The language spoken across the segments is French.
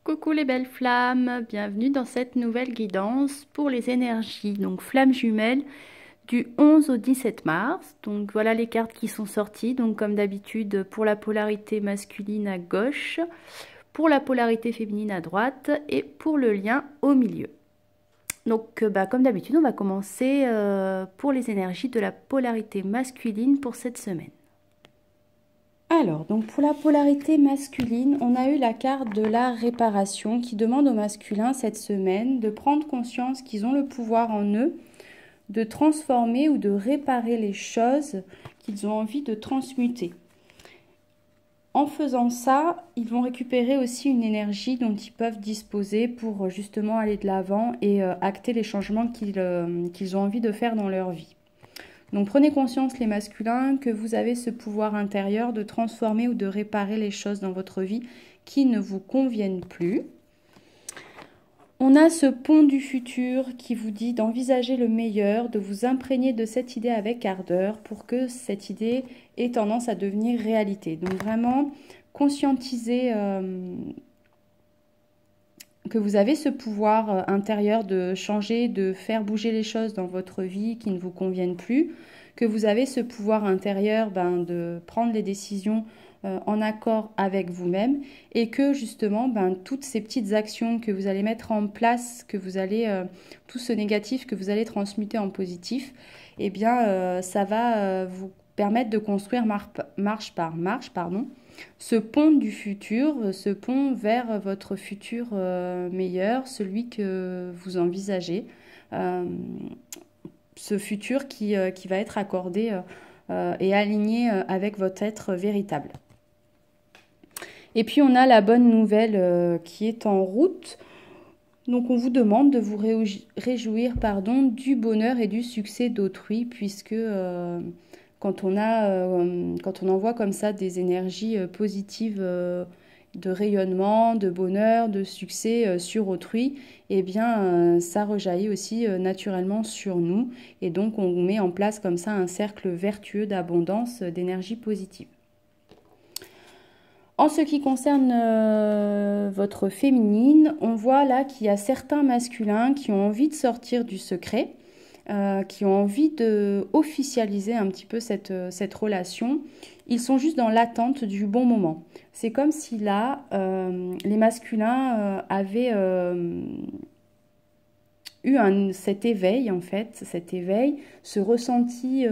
Coucou les belles flammes, bienvenue dans cette nouvelle guidance pour les énergies, donc flammes jumelles du 11 au 17 mars. Donc voilà les cartes qui sont sorties, donc comme d'habitude pour la polarité masculine à gauche, pour la polarité féminine à droite et pour le lien au milieu. Donc comme d'habitude on va commencer pour les énergies de la polarité masculine pour cette semaine. Alors, donc pour la polarité masculine, on a eu la carte de la réparation qui demande aux masculins cette semaine de prendre conscience qu'ils ont le pouvoir en eux de transformer ou de réparer les choses qu'ils ont envie de transmuter. En faisant ça, ils vont récupérer aussi une énergie dont ils peuvent disposer pour justement aller de l'avant et acter les changements qu'ils ont envie de faire dans leur vie. Donc prenez conscience les masculins que vous avez ce pouvoir intérieur de transformer ou de réparer les choses dans votre vie qui ne vous conviennent plus. On a ce pont du futur qui vous dit d'envisager le meilleur, de vous imprégner de cette idée avec ardeur pour que cette idée ait tendance à devenir réalité. Donc vraiment conscientiser que vous avez ce pouvoir intérieur de changer, de faire bouger les choses dans votre vie qui ne vous conviennent plus, que vous avez ce pouvoir intérieur de prendre les décisions en accord avec vous-même et que justement toutes ces petites actions que vous allez mettre en place, que vous allez tout ce négatif que vous allez transmuter en positif, eh bien ça va vous permettre de construire marche par marche, ce pont du futur, ce pont vers votre futur meilleur, celui que vous envisagez, ce futur qui va être accordé et aligné avec votre être véritable. Et puis on a la bonne nouvelle qui est en route. Donc on vous demande de vous réjouir du bonheur et du succès d'autrui puisque quand on envoie comme ça des énergies positives de rayonnement, de bonheur, de succès sur autrui, eh bien ça rejaillit aussi naturellement sur nous et donc on met en place comme ça un cercle vertueux d'abondance, d'énergie positive. En ce qui concerne votre féminine, on voit là qu'il y a certains masculins qui ont envie de sortir du secret, qui ont envie de officialiser un petit peu cette relation. Ils sont juste dans l'attente du bon moment. C'est comme si là, les masculins avaient eu cet éveil, en fait, ce ressenti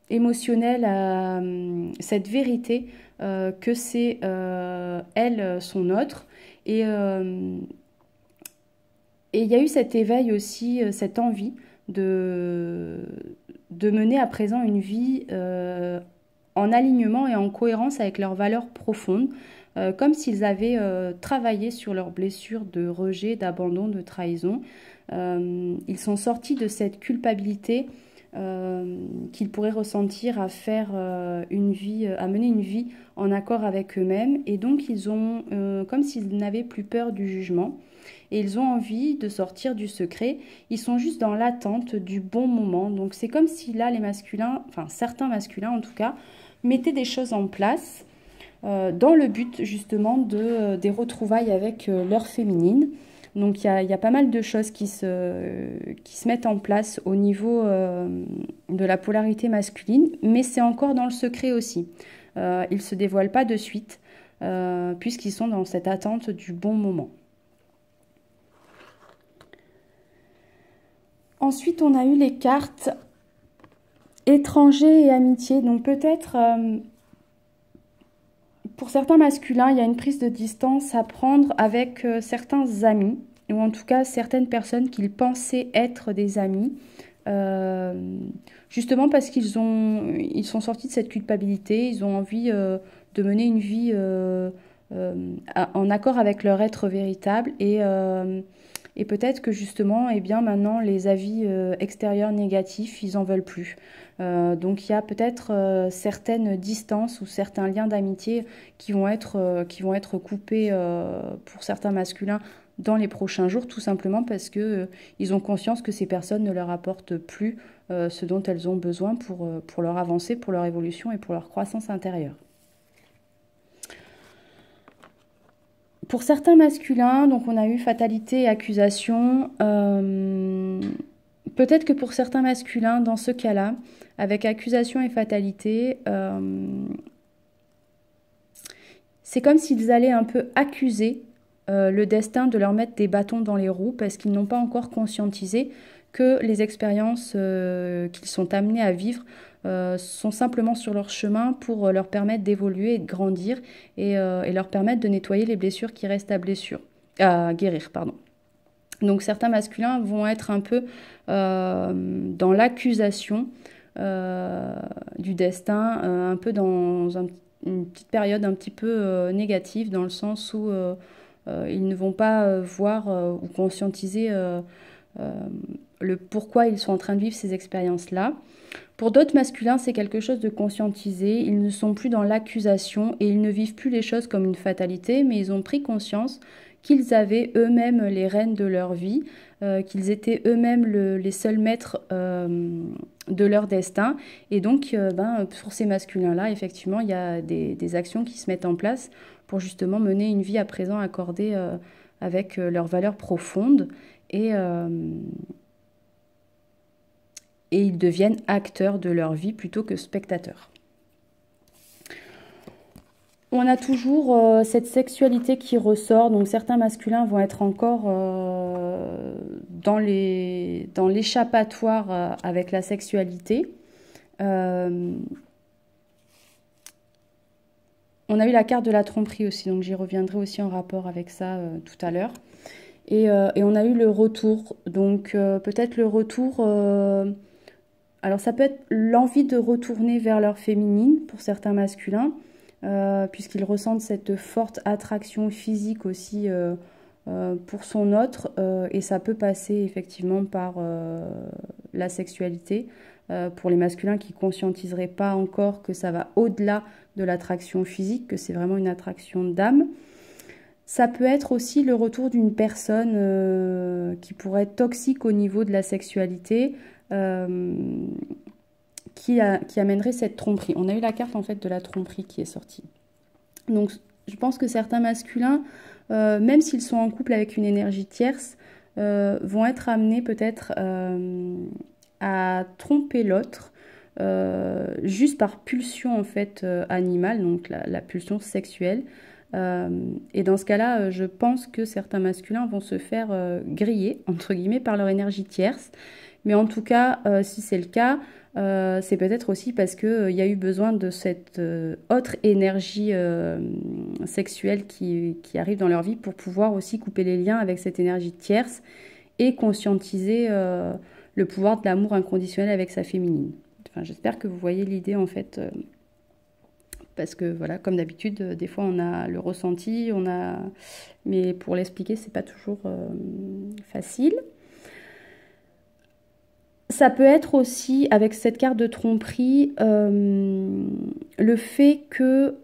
émotionnel à cette vérité que c'est elles sont nôtres. Et il y a eu cet éveil aussi, cette envie de mener à présent une vie en alignement et en cohérence avec leurs valeurs profondes, comme s'ils avaient travaillé sur leurs blessures de rejet, d'abandon, de trahison. Ils sont sortis de cette culpabilité qu'ils pourraient ressentir à faire à mener une vie en accord avec eux-mêmes. Et donc ils ont, comme s'ils n'avaient plus peur du jugement, et ils ont envie de sortir du secret. Ils sont juste dans l'attente du bon moment. Donc c'est comme si là les masculins, enfin certains masculins en tout cas, mettaient des choses en place dans le but justement des retrouvailles avec leur féminine. Donc il y a pas mal de choses qui se mettent en place au niveau de la polarité masculine, mais c'est encore dans le secret aussi. Ils ne se dévoilent pas de suite, puisqu'ils sont dans cette attente du bon moment. Ensuite, on a eu les cartes étrangers et amitié. Donc peut-être, pour certains masculins, il y a une prise de distance à prendre avec certains amis, ou en tout cas certaines personnes qu'ils pensaient être des amis, justement parce qu'ils sont sortis de cette culpabilité, ils ont envie de mener une vie en accord avec leur être véritable et peut-être que justement, eh bien, maintenant, les avis extérieurs négatifs, ils n'en veulent plus. Donc il y a peut-être certaines distances ou certains liens d'amitié qui vont être coupés pour certains masculins dans les prochains jours, tout simplement parce qu'ils ont conscience que ces personnes ne leur apportent plus ce dont elles ont besoin pour leur avancée, pour leur évolution et pour leur croissance intérieure. Pour certains masculins, donc on a eu fatalité et accusation. Peut-être que pour certains masculins, dans ce cas-là, avec accusation et fatalité, c'est comme s'ils allaient un peu accuser le destin de leur mettre des bâtons dans les roues parce qu'ils n'ont pas encore conscientisé que les expériences qu'ils sont amenés à vivre sont simplement sur leur chemin pour leur permettre d'évoluer et de grandir et leur permettre de nettoyer les blessures qui restent à guérir, pardon. Donc certains masculins vont être un peu dans l'accusation du destin, un peu dans une petite période un petit peu négative, dans le sens où ils ne vont pas voir ou conscientiser le pourquoi ils sont en train de vivre ces expériences-là. Pour d'autres masculins, c'est quelque chose de conscientisé. Ils ne sont plus dans l'accusation et ils ne vivent plus les choses comme une fatalité, mais ils ont pris conscience qu'ils avaient eux-mêmes les rênes de leur vie, qu'ils étaient eux-mêmes les seuls maîtres de leur destin. Et donc, pour ces masculins-là, effectivement, il y a des actions qui se mettent en place pour justement mener une vie à présent accordée avec leurs valeurs profondes. Et ils deviennent acteurs de leur vie plutôt que spectateurs. On a toujours cette sexualité qui ressort, donc certains masculins vont être encore dans l'échappatoire avec la sexualité. On a eu la carte de la tromperie aussi, donc j'y reviendrai aussi en rapport avec ça tout à l'heure. Et on a eu le retour, donc peut-être le retour... alors ça peut être l'envie de retourner vers leur féminine pour certains masculins, puisqu'ils ressentent cette forte attraction physique aussi pour son autre, et ça peut passer effectivement par la sexualité. Pour les masculins qui ne conscientiseraient pas encore que ça va au-delà de l'attraction physique, que c'est vraiment une attraction d'âme. Ça peut être aussi le retour d'une personne qui pourrait être toxique au niveau de la sexualité, qui amènerait cette tromperie. On a eu la carte en fait de la tromperie qui est sortie. Donc je pense que certains masculins, même s'ils sont en couple avec une énergie tierce, vont être amenés peut-être à tromper l'autre juste par pulsion en fait animale, donc la pulsion sexuelle. Et dans ce cas-là, je pense que certains masculins vont se faire griller, entre guillemets, par leur énergie tierce. Mais en tout cas, si c'est le cas, c'est peut-être aussi parce qu'il y a eu besoin de cette autre énergie sexuelle qui arrive dans leur vie pour pouvoir aussi couper les liens avec cette énergie tierce et conscientiser le pouvoir de l'amour inconditionnel avec sa féminine. Enfin, j'espère que vous voyez l'idée en fait... parce que voilà, comme d'habitude, des fois on a le ressenti, mais pour l'expliquer, c'est pas toujours facile. Ça peut être aussi, avec cette carte de tromperie, le fait que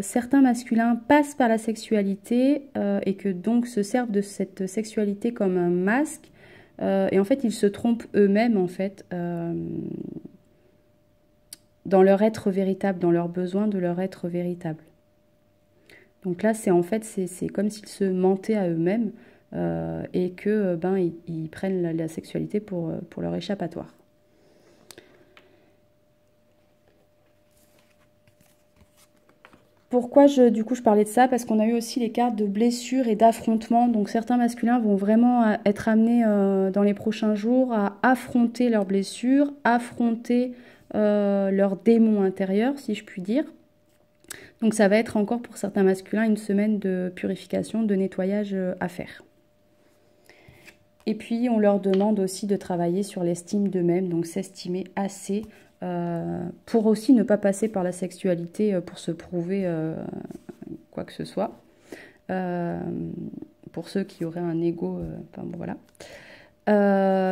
certains masculins passent par la sexualité et que donc se servent de cette sexualité comme un masque. Et en fait, ils se trompent eux-mêmes, en fait, dans leur être véritable, dans leur besoin de leur être véritable. Donc là, c'est comme s'ils se mentaient à eux-mêmes et que ils prennent la sexualité pour leur échappatoire. Pourquoi du coup je parlais de ça? Parce qu'on a eu aussi les cartes de blessures et d'affrontement. Donc certains masculins vont vraiment être amenés dans les prochains jours à affronter leurs blessures, affronter leurs démons intérieurs, si je puis dire. Donc ça va être encore pour certains masculins une semaine de purification, de nettoyage à faire. Et puis on leur demande aussi de travailler sur l'estime d'eux-mêmes, donc s'estimer assez pour aussi ne pas passer par la sexualité pour se prouver quoi que ce soit. Pour ceux qui auraient un ego, enfin bon, voilà.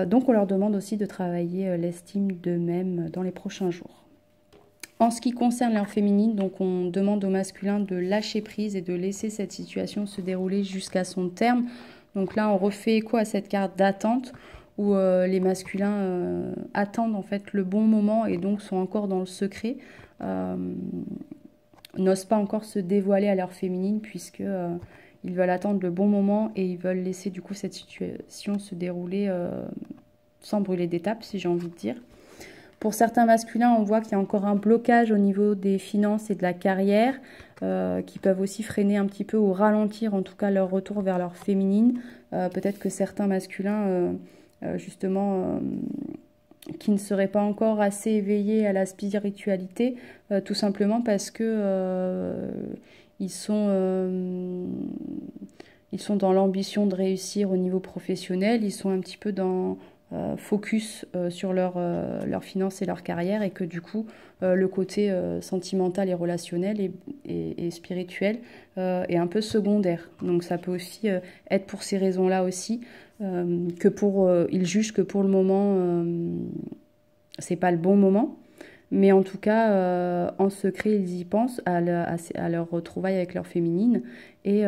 Donc on leur demande aussi de travailler l'estime d'eux-mêmes dans les prochains jours. En ce qui concerne leur féminine, donc on demande aux masculins de lâcher prise et de laisser cette situation se dérouler jusqu'à son terme. Donc là, on refait écho à cette carte d'attente où les masculins attendent en fait le bon moment et donc sont encore dans le secret, n'osent pas encore se dévoiler à leur féminine puisque ils veulent attendre le bon moment et ils veulent laisser du coup cette situation se dérouler sans brûler d'étapes, si j'ai envie de dire. Pour certains masculins, on voit qu'il y a encore un blocage au niveau des finances et de la carrière, qui peuvent aussi freiner un petit peu ou ralentir en tout cas leur retour vers leur féminine. Peut-être que certains masculins, justement, qui ne seraient pas encore assez éveillés à la spiritualité, tout simplement parce que ils sont dans l'ambition de réussir au niveau professionnel, ils sont un petit peu dans focus sur leurs finances et leur carrière, et que du coup le côté sentimental et relationnel et spirituel est un peu secondaire. Donc ça peut aussi être pour ces raisons-là aussi, ils jugent que pour le moment c'est pas le bon moment, mais en tout cas en secret ils y pensent à leur retrouvaille avec leur féminine, et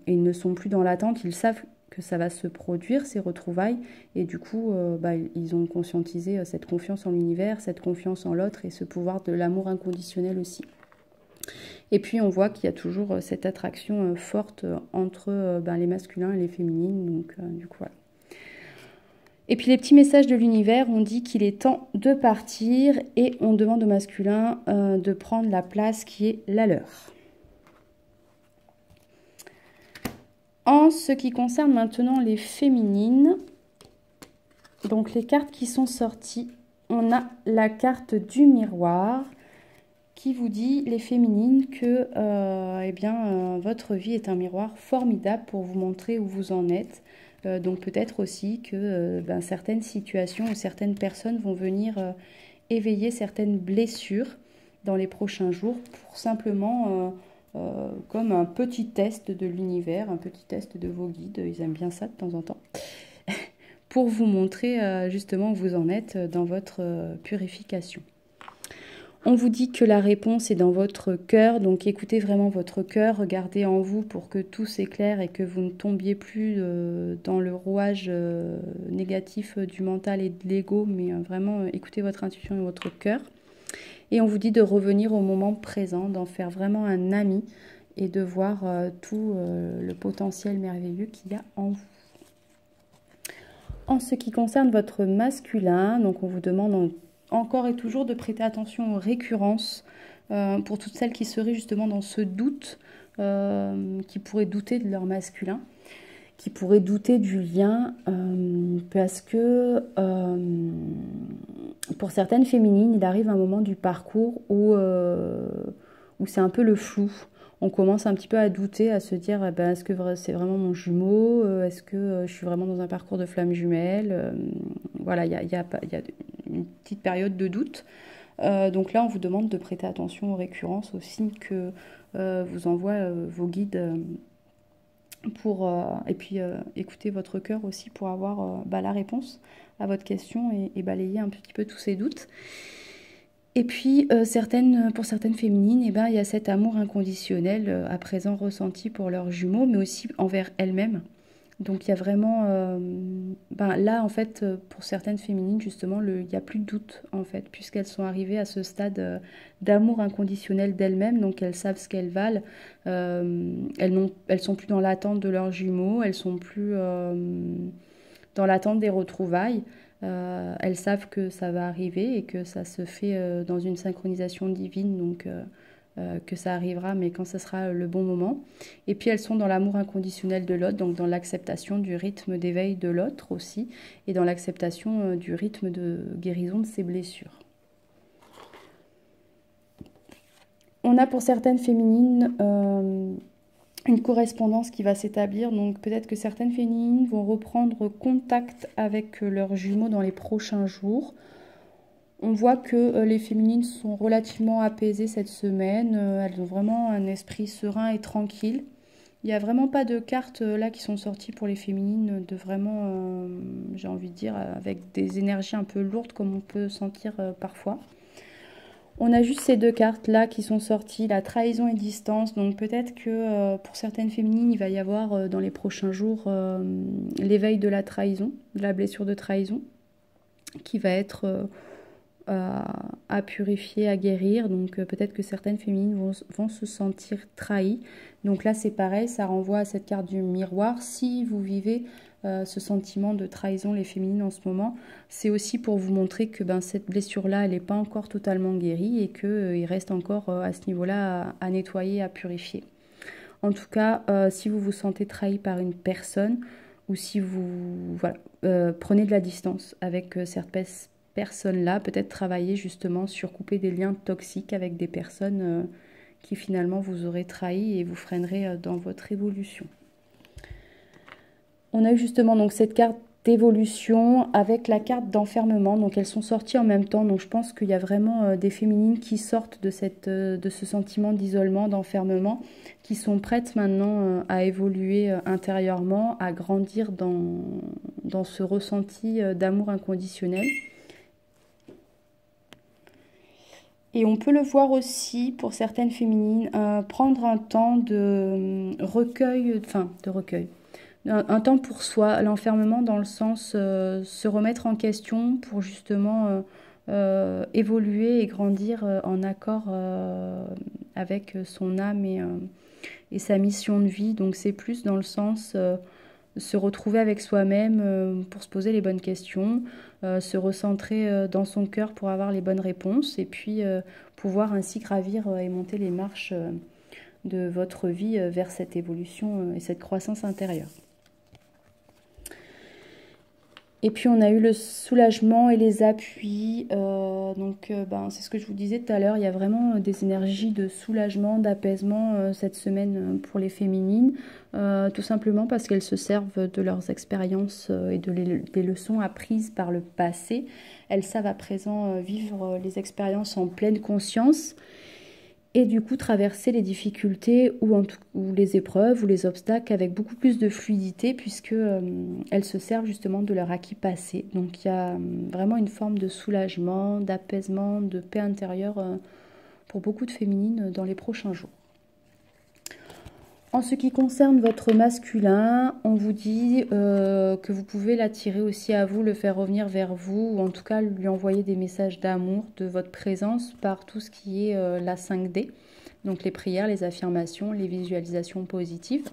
ils ne sont plus dans l'attente, ils savent que ça va se produire, ces retrouvailles, et du coup ils ont conscientisé cette confiance en l'univers, cette confiance en l'autre et ce pouvoir de l'amour inconditionnel aussi. Et puis on voit qu'il y a toujours cette attraction forte entre les masculins et les féminines, donc du coup voilà. Et puis les petits messages de l'univers, on dit qu'il est temps de partir, et on demande aux masculins de prendre la place qui est la leur. En ce qui concerne maintenant les féminines, donc les cartes qui sont sorties, on a la carte du miroir qui vous dit, les féminines, que votre vie est un miroir formidable pour vous montrer où vous en êtes. Donc peut-être aussi que certaines situations ou certaines personnes vont venir éveiller certaines blessures dans les prochains jours, pour simplement comme un petit test de l'univers, un petit test de vos guides, ils aiment bien ça de temps en temps, pour vous montrer justement où vous en êtes dans votre purification. On vous dit que la réponse est dans votre cœur, donc écoutez vraiment votre cœur, regardez en vous pour que tout s'éclaire et que vous ne tombiez plus dans le rouage négatif du mental et de l'ego, mais vraiment écoutez votre intuition et votre cœur. Et on vous dit de revenir au moment présent, d'en faire vraiment un ami et de voir tout le potentiel merveilleux qu'il y a en vous. En ce qui concerne votre masculin, donc on vous demande encore et toujours de prêter attention aux récurrences pour toutes celles qui seraient justement dans ce doute, qui pourraient douter de leur masculin, qui pourraient douter du lien, parce que pour certaines féminines, il arrive un moment du parcours où c'est un peu le flou. On commence un petit peu à douter, à se dire est-ce que c'est vraiment mon jumeau, est-ce que je suis vraiment dans un parcours de flamme jumelle, voilà, il y a une petite période de doute. Donc là, on vous demande de prêter attention aux récurrences, aux signes que vous envoient vos guides, et puis écoutez votre cœur aussi pour avoir la réponse à votre question et balayer un petit peu tous ces doutes. Et puis pour certaines féminines, il y a cet amour inconditionnel à présent ressenti pour leurs jumeaux, mais aussi envers elles-mêmes. Donc il y a vraiment, là en fait, pour certaines féminines justement, il n'y a plus de doute en fait, puisqu'elles sont arrivées à ce stade d'amour inconditionnel d'elles-mêmes, donc elles savent ce qu'elles valent, elles sont plus dans l'attente de leurs jumeaux, elles sont plus dans l'attente des retrouvailles, elles savent que ça va arriver et que ça se fait dans une synchronisation divine, donc que ça arrivera, mais quand ce sera le bon moment. Et puis elles sont dans l'amour inconditionnel de l'autre, donc dans l'acceptation du rythme d'éveil de l'autre aussi, et dans l'acceptation du rythme de guérison de ses blessures. On a pour certaines féminines une correspondance qui va s'établir, donc peut-être que certaines féminines vont reprendre contact avec leurs jumeaux dans les prochains jours. On voit que les féminines sont relativement apaisées cette semaine, elles ont vraiment un esprit serein et tranquille. Il n'y a vraiment pas de cartes là qui sont sorties pour les féminines de vraiment, j'ai envie de dire, avec des énergies un peu lourdes comme on peut sentir parfois. On a juste ces deux cartes là qui sont sorties, la trahison et distance, donc peut-être que pour certaines féminines il va y avoir dans les prochains jours l'éveil de la trahison, de la blessure de trahison, qui va être à purifier, à guérir. Donc peut-être que certaines féminines vont se sentir trahies. Donc là c'est pareil, ça renvoie à cette carte du miroir. Si vous vivez ce sentiment de trahison, les féminines, en ce moment, c'est aussi pour vous montrer que cette blessure-là, elle n'est pas encore totalement guérie et qu'il reste encore à ce niveau-là à nettoyer, à purifier. En tout cas, si vous vous sentez trahi par une personne ou si vous prenez de la distance avec cette personne-là, peut-être travailler justement sur couper des liens toxiques avec des personnes qui finalement vous auraient trahi et vous freineraient dans votre évolution. On a eu justement donc cette carte d'évolution avec la carte d'enfermement, donc elles sont sorties en même temps, donc je pense qu'il y a vraiment des féminines qui sortent de ce sentiment d'isolement, d'enfermement, qui sont prêtes maintenant à évoluer intérieurement, à grandir dans ce ressenti d'amour inconditionnel. Et on peut le voir aussi pour certaines féminines, prendre un temps de recueil, un temps pour soi, l'enfermement dans le sens se remettre en question pour justement évoluer et grandir en accord avec son âme et sa mission de vie. Donc c'est plus dans le sens se retrouver avec soi-même pour se poser les bonnes questions, se recentrer dans son cœur pour avoir les bonnes réponses et puis pouvoir ainsi gravir et monter les marches de votre vie vers cette évolution et cette croissance intérieure. Et puis on a eu le soulagement et les appuis, c'est ce que je vous disais tout à l'heure, il y a vraiment des énergies de soulagement, d'apaisement cette semaine pour les féminines, tout simplement parce qu'elles se servent de leurs expériences et des leçons apprises par le passé. Elles savent à présent vivre les expériences en pleine conscience et du coup traverser les difficultés ou les épreuves ou les obstacles avec beaucoup plus de fluidité puisque elles se servent justement de leur acquis passé. Donc il y a vraiment une forme de soulagement, d'apaisement, de paix intérieure pour beaucoup de féminines dans les prochains jours. En ce qui concerne votre masculin, on vous dit que vous pouvez l'attirer aussi à vous, le faire revenir vers vous, ou en tout cas lui envoyer des messages d'amour, de votre présence par tout ce qui est la 5D, donc les prières, les affirmations, les visualisations positives.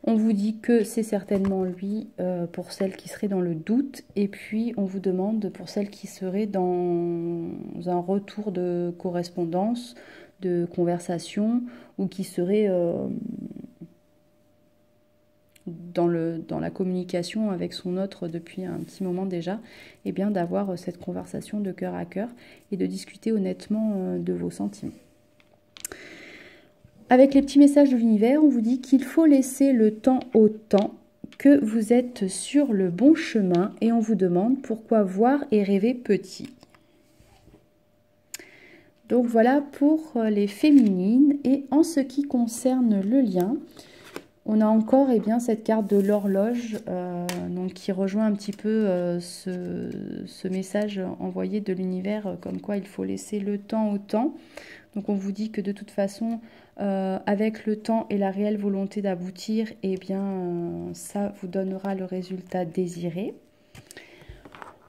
On vous dit que c'est certainement lui pour celles qui seraient dans le doute, et puis on vous demande pour celles qui seraient dans un retour de correspondance, de conversation, ou qui seraient dans la communication avec son autre depuis un petit moment déjà, et bien d'avoir cette conversation de cœur à cœur et de discuter honnêtement de vos sentiments. Avec les petits messages de l'univers, on vous dit qu'il faut laisser le temps au temps, que vous êtes sur le bon chemin et on vous demande pourquoi voir et rêver petit. Donc voilà pour les féminines. Et en ce qui concerne le lien, on a encore cette carte de l'horloge qui rejoint un petit peu ce message envoyé de l'univers comme quoi il faut laisser le temps au temps. Donc on vous dit que de toute façon, avec le temps et la réelle volonté d'aboutir, ça vous donnera le résultat désiré.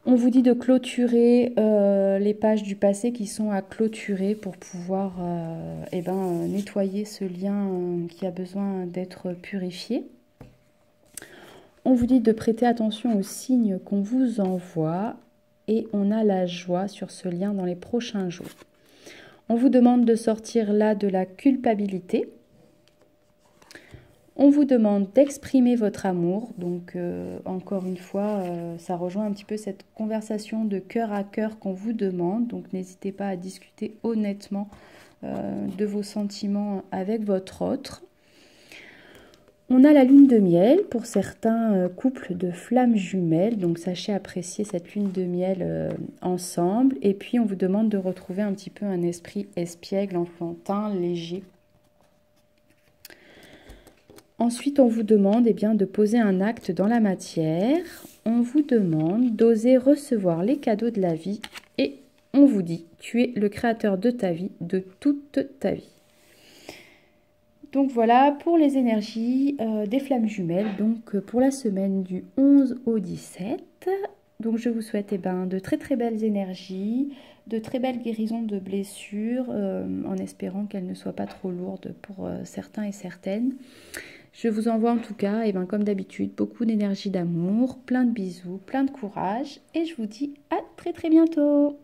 On vous dit de clôturer les pages du passé qui sont à clôturer pour pouvoir nettoyer ce lien qui a besoin d'être purifié. On vous dit de prêter attention aux signes qu'on vous envoie et on a la joie sur ce lien dans les prochains jours. On vous demande de sortir là de la culpabilité. On vous demande d'exprimer votre amour, donc encore une fois, ça rejoint un petit peu cette conversation de cœur à cœur qu'on vous demande, donc n'hésitez pas à discuter honnêtement de vos sentiments avec votre autre. On a la lune de miel pour certains couples de flammes jumelles, donc sachez apprécier cette lune de miel ensemble, et puis on vous demande de retrouver un petit peu un esprit espiègle, enfantin, léger. Ensuite, on vous demande de poser un acte dans la matière. On vous demande d'oser recevoir les cadeaux de la vie. Et on vous dit, tu es le créateur de ta vie, de toute ta vie. Donc voilà pour les énergies des flammes jumelles. Donc pour la semaine du 11 au 17. Donc je vous souhaite de très très belles énergies, de très belles guérisons de blessures, en espérant qu'elles ne soient pas trop lourdes pour certains et certaines. Je vous envoie en tout cas, comme d'habitude, beaucoup d'énergie d'amour, plein de bisous, plein de courage, et je vous dis à très très bientôt.